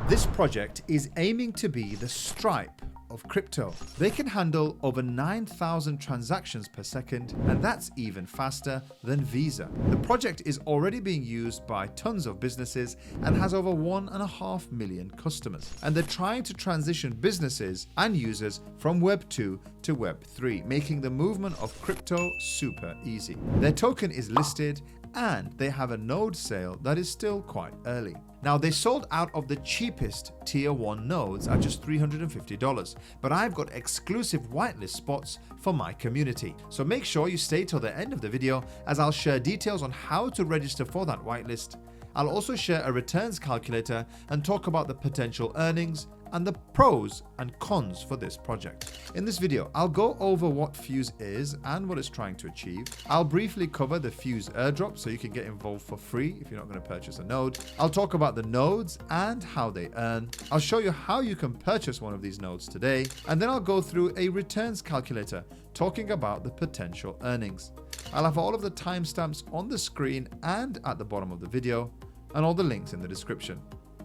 This project is aiming to be the Stripe of crypto. They can handle over 9,000 transactions per second, and that's even faster than Visa. The project is already being used by tons of businesses and has over 1.5 million customers. And they're trying to transition businesses and users from Web 2 to Web 3, making the movement of crypto super easy. Their token is listed and they have a node sale that is still quite early. Now, they sold out of the cheapest tier 1 nodes at just $350, but I've got exclusive whitelist spots for my community. So make sure you stay till the end of the video, as I'll share details on how to register for that whitelist. I'll also share a returns calculator and talk about the potential earnings and the pros and cons for this project. In this video, I'll go over what Fuse is and what it's trying to achieve. I'll briefly cover the Fuse airdrop so you can get involved for free if you're not going to purchase a node. I'll talk about the nodes and how they earn. I'll show you how you can purchase one of these nodes today. And then I'll go through a returns calculator talking about the potential earnings. I'll have all of the timestamps on the screen and at the bottom of the video, and all the links in the description.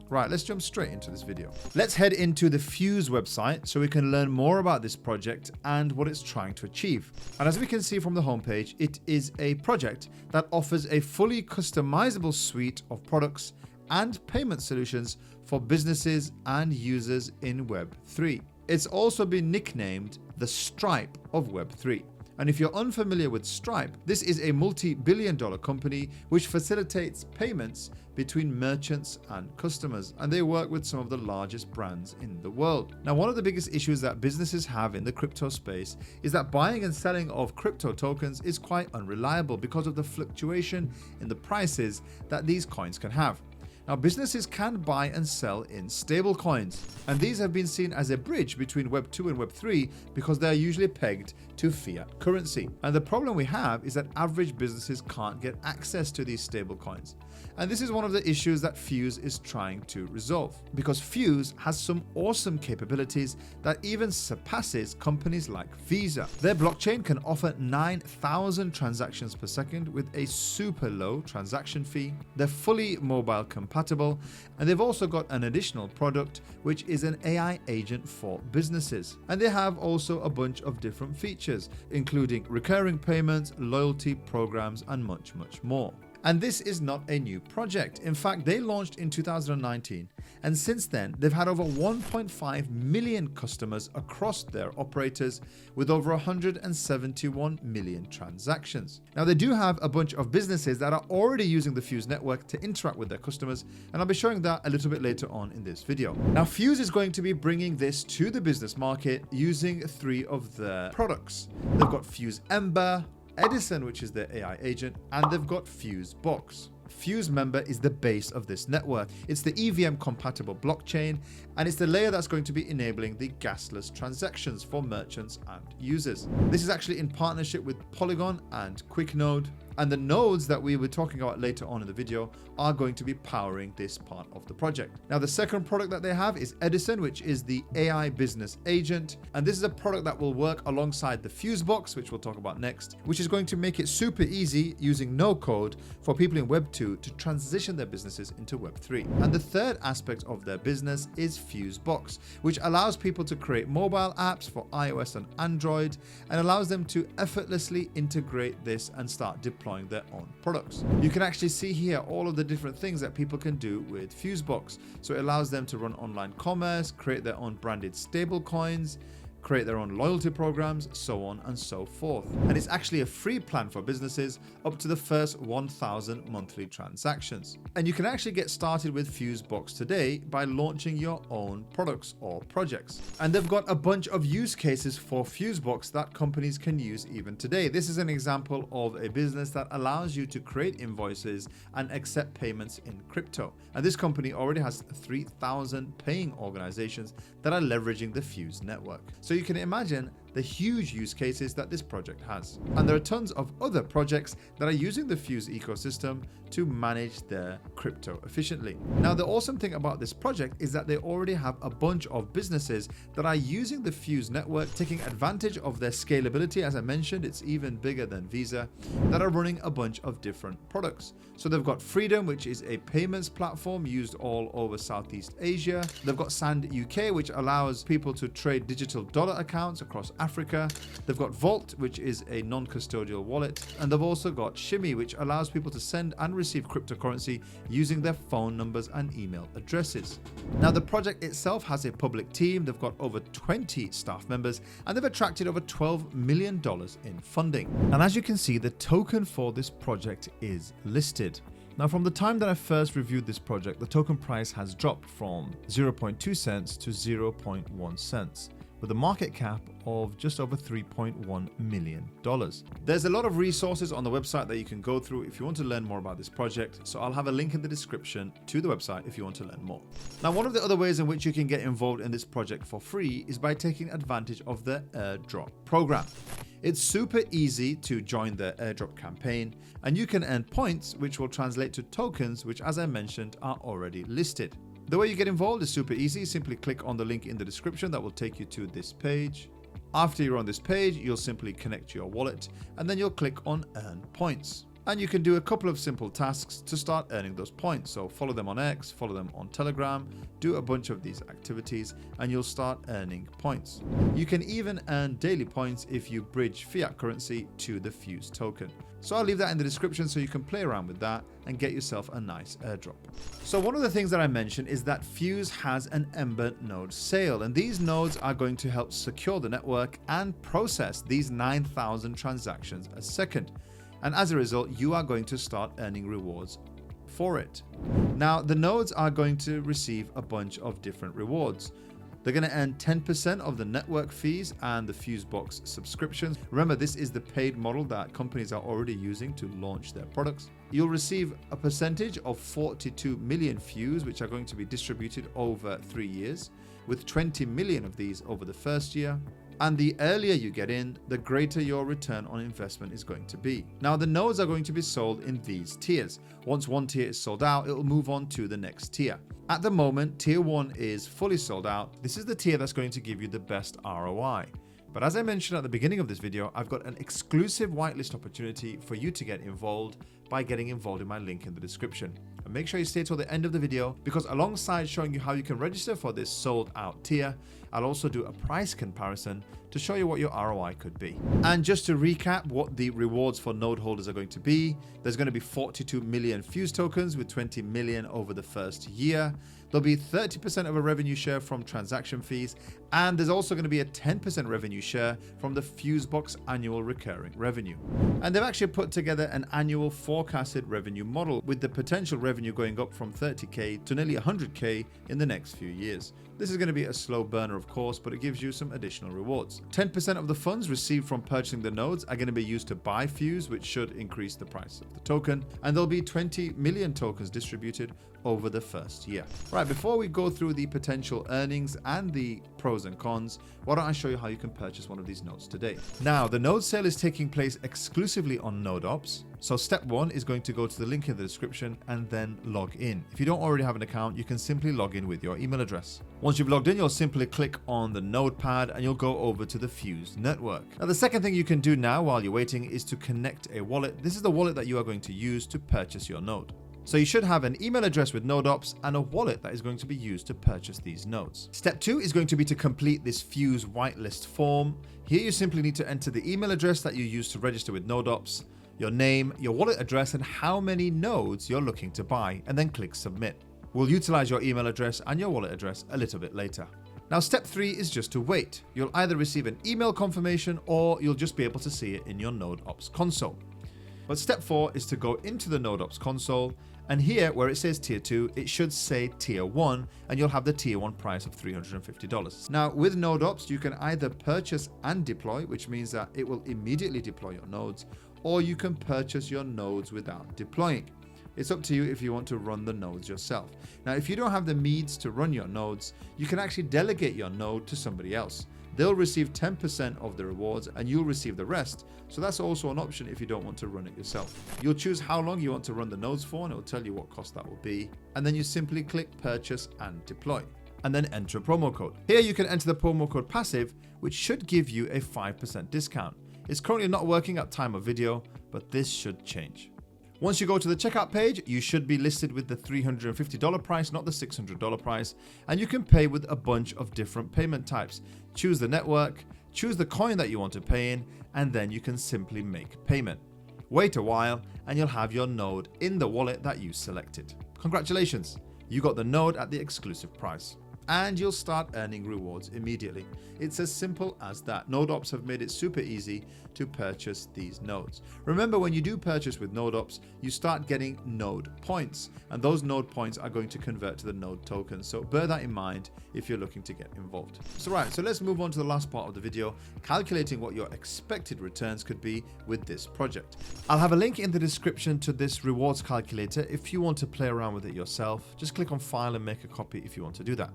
Right, let's jump straight into this video. Let's head into the Fuse website so we can learn more about this project and what it's trying to achieve. And as we can see from the homepage, it is a project that offers a fully customizable suite of products and payment solutions for businesses and users in Web 3. It's also been nicknamed the Stripe of Web 3. And if you're unfamiliar with Stripe, this is a multi-billion-dollar company which facilitates payments between merchants and customers, and they work with some of the largest brands in the world. Now, one of the biggest issues that businesses have in the crypto space is that buying and selling of crypto tokens is quite unreliable because of the fluctuation in the prices that these coins can have. Now, businesses can buy and sell in stable coins, and these have been seen as a bridge between Web 2 and Web 3 because they are usually pegged to fiat currency. And the problem we have is that average businesses can't get access to these stable coins. And this is one of the issues that Fuse is trying to resolve, because Fuse has some awesome capabilities that even surpasses companies like Visa. Their blockchain can offer 9,000 transactions per second with a super low transaction fee. They're fully mobile compatible, and they've also got an additional product which is an AI agent for businesses. And they have also a bunch of different features, including recurring payments, loyalty programs, and much more. And this is not a new project. In fact, they launched in 2019, and since then they've had over 1.5 million customers across their operators with over 171 million transactions. Now, they do have a bunch of businesses that are already using the Fuse network to interact with their customers, and I'll be showing that a little bit later on in this video. Now, Fuse is going to be bringing this to the business market using 3 of their products. They've got Fuse Ember, Edison, which is their AI agent, and they've got Fuse Box. Fuse Member is the base of this network. It's the EVM compatible blockchain, and it's the layer that's going to be enabling the gasless transactions for merchants and users. This is actually in partnership with Polygon and QuickNode, and the nodes that we were talking about later on in the video are going to be powering this part of the project. Now, the second product that they have is Edison, which is the AI business agent. And this is a product that will work alongside the Fuse Box, which we'll talk about next, which is going to make it super easy using no code for people in Web 2 to transition their businesses into Web 3. And the third aspect of their business is Fuse Box, which allows people to create mobile apps for iOS and Android, and allows them to effortlessly integrate this and start deploying their own products. You can actually see here all of the different things that people can do with Fusebox. So it allows them to run online commerce, create their own branded stable coins, create their own loyalty programs, so on and so forth. And it's actually a free plan for businesses up to the first 1,000 monthly transactions. And you can actually get started with Fusebox today by launching your own products or projects. And they've got a bunch of use cases for Fusebox that companies can use even today. This is an example of a business that allows you to create invoices and accept payments in crypto. And this company already has 3,000 paying organizations that are leveraging the Fuse network. So you can imagine the huge use cases that this project has. And there are tons of other projects that are using the Fuse ecosystem to manage their crypto efficiently. Now, the awesome thing about this project is that they already have a bunch of businesses that are using the Fuse network, taking advantage of their scalability. As I mentioned, it's even bigger than Visa, that are running a bunch of different products. So they've got Freedom, which is a payments platform used all over Southeast Asia. They've got Sand UK, which allows people to trade digital dollar accounts across Africa. They've got Vault, which is a non-custodial wallet. And they've also got Shimmy, which allows people to send and receive cryptocurrency using their phone numbers and email addresses. Now, the project itself has a public team. They've got over 20 staff members, and they've attracted over $12 million in funding. And as you can see, the token for this project is listed. Now, from the time that I first reviewed this project, the token price has dropped from 0.2 cents to 0.1 cents, with a market cap of just over $3.1 million. There's a lot of resources on the website that you can go through if you want to learn more about this project, so I'll have a link in the description to the website if you want to learn more. Now, one of the other ways in which you can get involved in this project for free is by taking advantage of the Airdrop program. It's super easy to join the Airdrop campaign, and you can earn points which will translate to tokens, which, as I mentioned, are already listed. The way you get involved is super easy. Simply click on the link in the description that will take you to this page. After you're on this page, you'll simply connect your wallet, and then you'll click on Earn Points. And you can do a couple of simple tasks to start earning those points. So follow them on X, follow them on Telegram, do a bunch of these activities, and you'll start earning points. You can even earn daily points if you bridge fiat currency to the Fuse token. So I'll leave that in the description so you can play around with that and get yourself a nice airdrop. So one of the things that I mentioned is that Fuse has an Ember node sale, and these nodes are going to help secure the network and process these 9,000 transactions a second. And as a result, you are going to start earning rewards for it. Now, the nodes are going to receive a bunch of different rewards. They're going to earn 10% of the network fees and the Fusebox subscriptions. Remember, this is the paid model that companies are already using to launch their products. You'll receive a percentage of 42 million Fuse, which are going to be distributed over 3 years, with 20 million of these over the first year. And the earlier you get in, the greater your return on investment is going to be. Now, the nodes are going to be sold in these tiers. Once one tier is sold out, it will move on to the next tier. At the moment, tier 1 is fully sold out. This is the tier that's going to give you the best ROI. But as I mentioned at the beginning of this video, I've got an exclusive whitelist opportunity for you to get involved by getting involved in my link in the description. And make sure you stay till the end of the video, because alongside showing you how you can register for this sold out tier, I'll also do a price comparison to show you what your ROI could be. And just to recap what the rewards for node holders are going to be, there's going to be 42 million Fuse tokens with 20 million over the first year. There'll be 30% of a revenue share from transaction fees, and there's also going to be a 10% revenue share from the Fusebox annual recurring revenue. And they've actually put together an annual forecasted revenue model with the potential revenue going up from 30k to nearly 100k in the next few years. This is going to be a slow burner, of course, but it gives you some additional rewards. 10% of the funds received from purchasing the nodes are going to be used to buy Fuse, which should increase the price of the token. And there'll be 20 million tokens distributed over the first year. Right, before we go through the potential earnings and the pros and cons, why don't I show you how you can purchase one of these nodes today. Now, the node sale is taking place exclusively on NodeOps. So step 1 is going to go to the link in the description and then log in. If you don't already have an account, you can simply log in with your email address. Once you've logged in, you'll simply click on the notepad and you'll go over to the Fuse network. Now, the second thing you can do now while you're waiting is to connect a wallet. This is the wallet that you are going to use to purchase your node. So you should have an email address with NodeOps and a wallet that is going to be used to purchase these nodes. Step 2 is going to be to complete this Fuse whitelist form. Here you simply need to enter the email address that you use to register with NodeOps, your name, your wallet address, and how many nodes you're looking to buy, and then click submit. We'll utilize your email address and your wallet address a little bit later. Now, step 3 is just to wait. You'll either receive an email confirmation or you'll just be able to see it in your NodeOps console. But step 4 is to go into the NodeOps console, and here where it says tier 2, it should say tier 1, and you'll have the tier 1 price of $350. Now, with NodeOps, you can either purchase and deploy, which means that it will immediately deploy your nodes, or you can purchase your nodes without deploying. It's up to you if you want to run the nodes yourself. Now, if you don't have the means to run your nodes, you can actually delegate your node to somebody else. they'll receive 10% of the rewards and you'll receive the rest. So that's also an option if you don't want to run it yourself. You'll choose how long you want to run the nodes for, and it will tell you what cost that will be. And then you simply click purchase and deploy, and then enter a promo code. Here you can enter the promo code passive, which should give you a 5% discount. It's currently not working at time of video, but this should change. Once you go to the checkout page, you should be listed with the $350 price, not the $600 price, and you can pay with a bunch of different payment types. Choose the network, choose the coin that you want to pay in, and then you can simply make payment. Wait a while, and you'll have your node in the wallet that you selected. Congratulations, you got the node at the exclusive price. And you'll start earning rewards immediately. It's as simple as that. Node Ops have made it super easy to purchase these nodes. Remember, when you do purchase with Node Ops, you start getting node points, and those node points are going to convert to the node tokens. So bear that in mind if you're looking to get involved. So let's move on to the last part of the video, calculating what your expected returns could be with this project. I'll have a link in the description to this rewards calculator if you want to play around with it yourself. Just click on file and make a copy if you want to do that.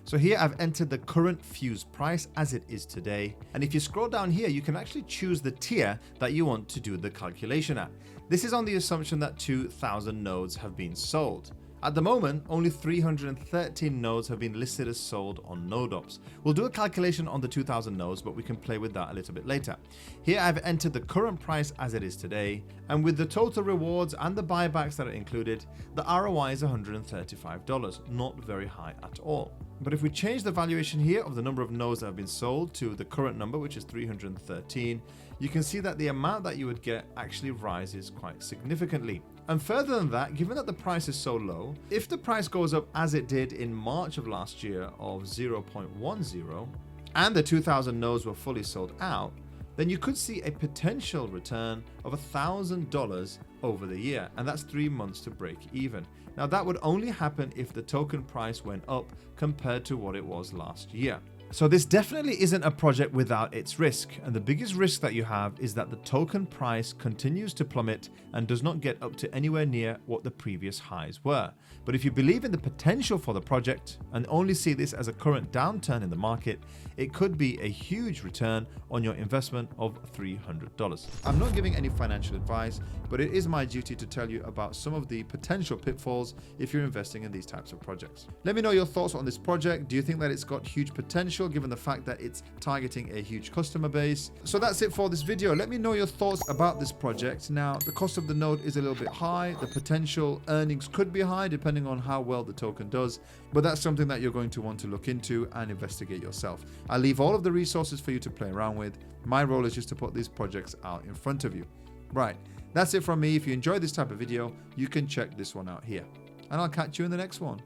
So here I've entered the current fuse price as it is today. And if you scroll down here, you can actually choose the tier that you want to do the calculation at. This is on the assumption that 2,000 nodes have been sold. At the moment, only 313 nodes have been listed as sold on NodeOps. We'll do a calculation on the 2,000 nodes, but we can play with that a little bit later. Here I've entered the current price as it is today, and with the total rewards and the buybacks that are included, the ROI is $135, not very high at all. But if we change the valuation here of the number of nodes that have been sold to the current number, which is 313, you can see that the amount that you would get actually rises quite significantly. And further than that, given that the price is so low, if the price goes up as it did in March of last year of 0.10, and the 2,000 nodes were fully sold out, then you could see a potential return of $1,000 over the year, and that's 3 months to break even. Now that would only happen if the token price went up compared to what it was last year. So this definitely isn't a project without its risk, and the biggest risk that you have is that the token price continues to plummet and does not get up to anywhere near what the previous highs were. But if you believe in the potential for the project and only see this as a current downturn in the market, it could be a huge return on your investment of $300. I'm not giving any financial advice, but it is my duty to tell you about some of the potential pitfalls if you're investing in these types of projects. Let me know your thoughts on this project. Do you think that it's got huge potential given the fact that it's targeting a huge customer base? So that's it for this video. Let me know your thoughts about this project. Now, the cost of the node is a little bit high. The potential earnings could be high depending on how well the token does, but that's something that you're going to want to look into and investigate yourself. I'll leave all of the resources for you to play around with. My role is just to put these projects out in front of you. Right, that's it from me. If you enjoyed this type of video, you can check this one out here, and I'll catch you in the next one.